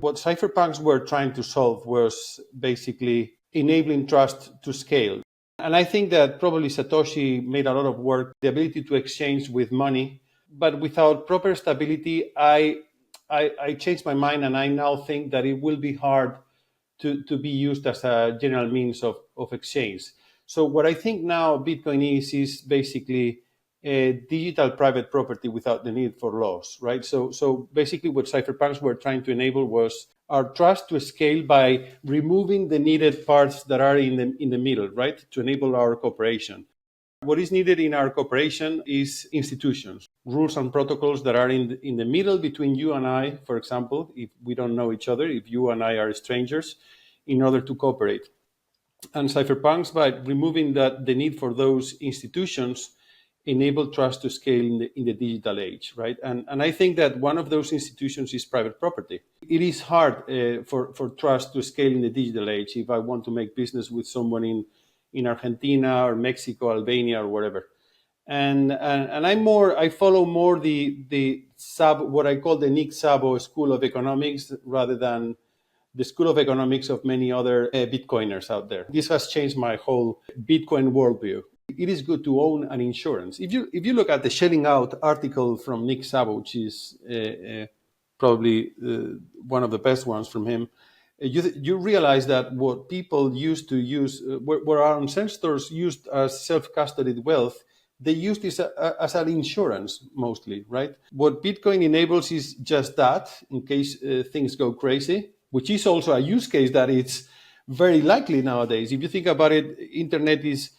what cypherpunks were trying to solve was basically enabling trust to scale. And I think that probably Satoshi made a lot of work, the ability to exchange with money, but without proper stability, I changed my mind, and I now think that it will be hard to be used as a general means of exchange. So what I think now Bitcoin is basically a digital private property without the need for laws, right? So basically what cypherpunks were trying to enable was our trust to scale by removing the needed parts that are in the middle, right? To enable our cooperation. What is needed in our cooperation is institutions, rules and protocols that are in the middle between you and I, for example, if we don't know each other, if you and I are strangers, in order to cooperate. And cypherpunks, by removing the need for those institutions, enable trust to scale in the digital age, right? And I think that one of those institutions is private property. It is hard for trust to scale in the digital age. If I want to make business with someone in Argentina or Mexico, Albania, or wherever. And I follow more the Szabo, what I call the Nick Szabo School of Economics, rather than the School of Economics of many other Bitcoiners out there. This has changed my whole Bitcoin worldview. It is good to own an insurance. If you look at the Shelling Out article from Nick Szabo, which is probably one of the best ones from him, you realize that what people used to use, where our ancestors used as self-custodied wealth, they used this as an insurance mostly, right? What Bitcoin enables is just that, in case things go crazy, which is also a use case that it's very likely nowadays. If you think about it, internet is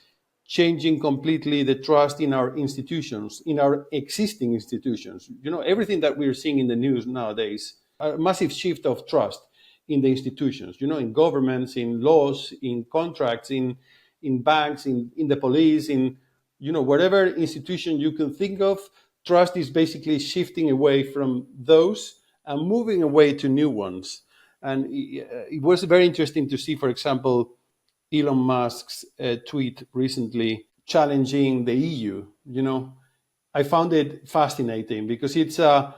changing completely the trust in our institutions, in our existing institutions. Everything that we're seeing in the news nowadays, a massive shift of trust in the institutions, in governments, in laws, in contracts, in banks, in the police, in whatever institution you can think of. Trust is basically shifting away from those and moving away to new ones. And it was very interesting to see, for example, Elon Musk's tweet recently challenging the EU. I found it fascinating because it's a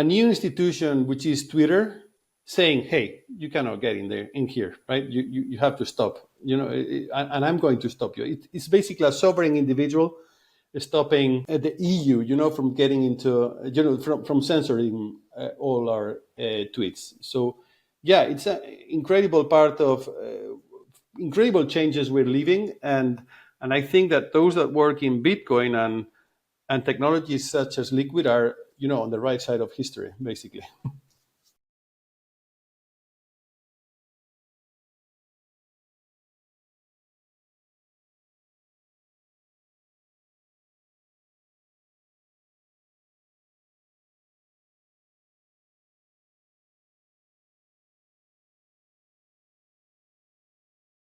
new institution, which is Twitter, saying, "Hey, you cannot get in here, right? You have to stop. And I'm going to stop you." It's basically a sovereign individual stopping the EU, from getting into, from censoring all our tweets. So, yeah, it's an incredible part of incredible changes we're living, and I think that those that work in Bitcoin and technologies such as Liquid are, on the right side of history, basically.